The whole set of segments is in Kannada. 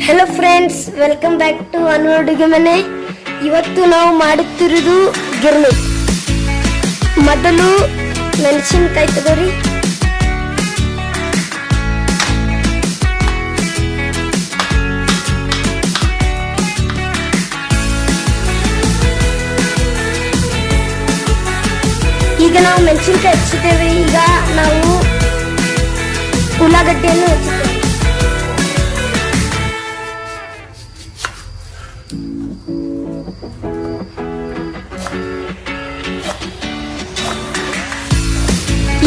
Hello friends, welcome back to Anu ಅಡುಗೆ ಮನೆ. ಇವತ್ತು ನಾವು ಮಾಡುತ್ತಿರುವುದು ಗಿರ್ಮಿಟ್. ಮೊದಲು ಮೆಣಸಿನಕಾಯಿ ತಗೋರಿ. ಈಗ ನಾವು ಮೆಣಸಿನಕಾಯಿ ಹಚ್ಚಿದ್ದೇವೆ. ಈಗ ನಾವು ಉಳ್ಳಾಗಡ್ಡೆಯನ್ನು ಹಚ್ಚುತ್ತೇವೆ.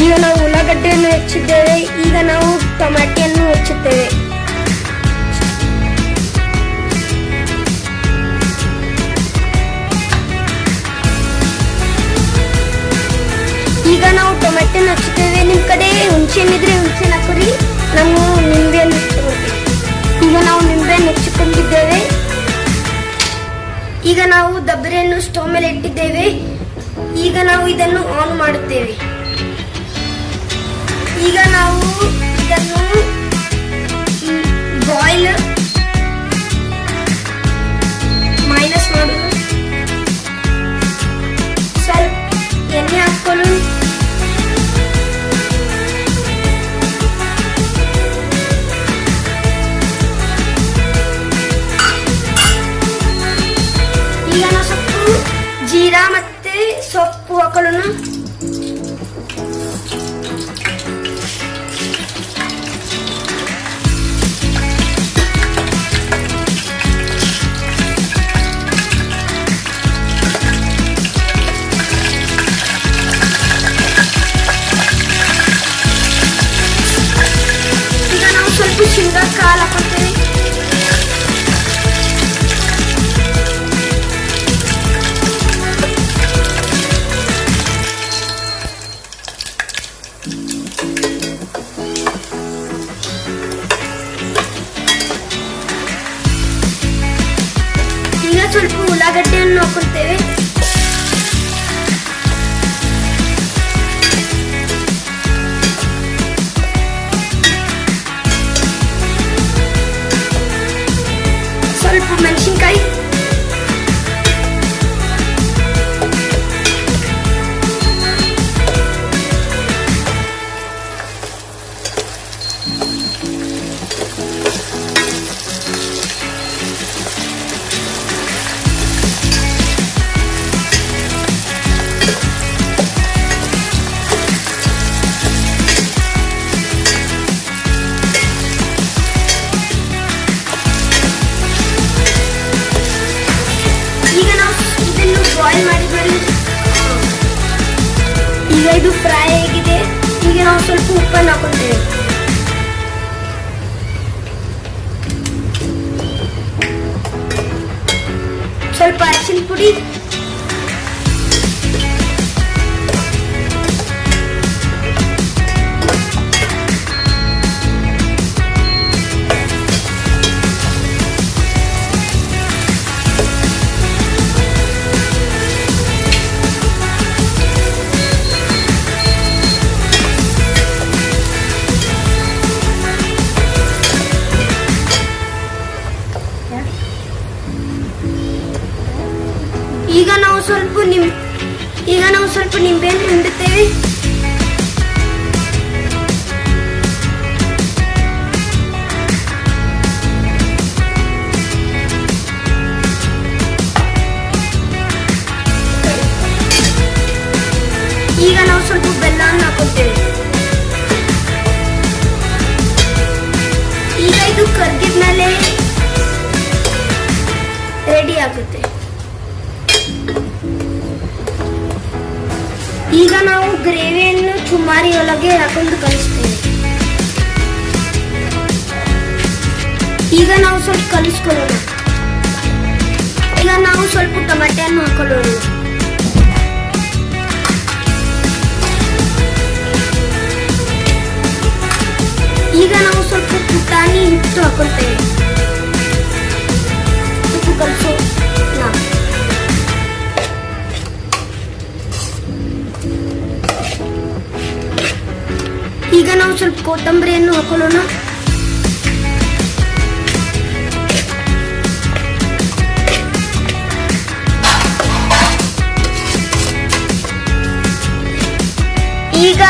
ಈಗ ನಾವು ಉಳ್ಳಾಗಡ್ಡೆಯನ್ನು ಹೆಚ್ಚಿದ್ದೇವೆ. ಈಗ ನಾವು ಟೊಮ್ಯಾಟೊಯನ್ನು ಹೆಚ್ಚುತ್ತೇವೆ. ಈಗ ನಾವು ಟೊಮ್ಯಾಟೊನ ಹಚ್ಚುತ್ತೇವೆ. ನಿಮ್ ಕಡೆ ಹುಣಸೆಹಣ್ಣಿದ್ರೆ ಹುಣಸೆಹಣ್ಣು ಹಾಕೋರಿ. ನಾವು ನಿಂಬೆಯನ್ನು ಹಚ್ಚಿಕೊಳ್ತೇವೆ. ಈಗ ನಾವು ನಿಂಬೆಯನ್ನು ಹೆಚ್ಚಿಕೊಂಡಿದ್ದೇವೆ. ಈಗ ನಾವು ದಬ್ಬರೆಯನ್ನು ಸ್ಟವ್ ಮೇಲೆ ಇಟ್ಟಿದ್ದೇವೆ. ಈಗ ನಾವು ಇದನ್ನು ಆನ್ ಮಾಡುತ್ತೇವೆ. ಈಗ ನಾವು ಇದನ್ನು ಬಾಯ್ಲ್ ಮೈನಸ್ ಮಾಡುವುದು. ಸ್ವಲ್ಪ ಎಣ್ಣೆ ಹಾಕೊಳ್ಳು. ಈಗ ನಾವು ಸ್ವಲ್ಪ ಜೀರಾ ಮತ್ತೆ ಸೊಪ್ಪು ಹಾಕೊಳ್ಳೋಣ. ಶೇಂಗಾ ಕಾಳು ಹಾಕೊಳ್ತೇವೆ. ಈಗ ಸ್ವಲ್ಪ ಉಳ್ಳಾಗಡ್ಡೆಯನ್ನು ಹಾಕೊಳ್ತೇವೆ. ಮೆಣಸಿನಕಾಯಿ, ಈಗ ಇದು ಫ್ರೈ ಆಗಿದೆ. ಈಗ ನಾವು ಸ್ವಲ್ಪ ಉಪ್ಪನ್ನು ಹಾಕೊಳ್ತೇವೆ. ಸ್ವಲ್ಪ ಅರಿಶಿನ ಪುಡಿ, ಈಗ ನಾವು ಸ್ವಲ್ಪ ನಿಂಬೆಯನ್ನು ಹಿಂಡುತ್ತೇವೆ. ಈಗ ನಾವು ಸ್ವಲ್ಪ ಬೆಲ್ಲವನ್ನು ಹಾಕುತ್ತೇವೆ. ಈಗ ಇದು ಕರ್ಗಿದ ಮೇಲೆ ರೆಡಿ ಆಗುತ್ತೆ. ಈಗ ನಾವು ಗ್ರೇವಿಯನ್ನು ಚುಮಾರಿ ಒಳಗೆ ಹಾಕೊಂಡು ಕಲಿಸ್ತೇವೆ. ಈಗ ನಾವು ಸ್ವಲ್ಪ ಕಲಿಸ್ಕೊಳ್ಳೋಣ. ಈಗ ನಾವು ಸ್ವಲ್ಪ ಟೊಮೆಟೊಯನ್ನು ಹಾಕೊಳ್ಳೋಣ. ಈಗ ನಾವು ಸ್ವಲ್ಪ ಪುಟಾಣಿ ಹಿಟ್ಟು ಹಾಕೊಳ್ತೇವೆ. ಉಪ್ಪು ಕಲಿಸೋ. ಈಗ ನಾವು ಸ್ವಲ್ಪ ಕೊತ್ತಂಬರಿಯನ್ನು ಹಾಕೊಳ್ಳೋಣ. ಈಗ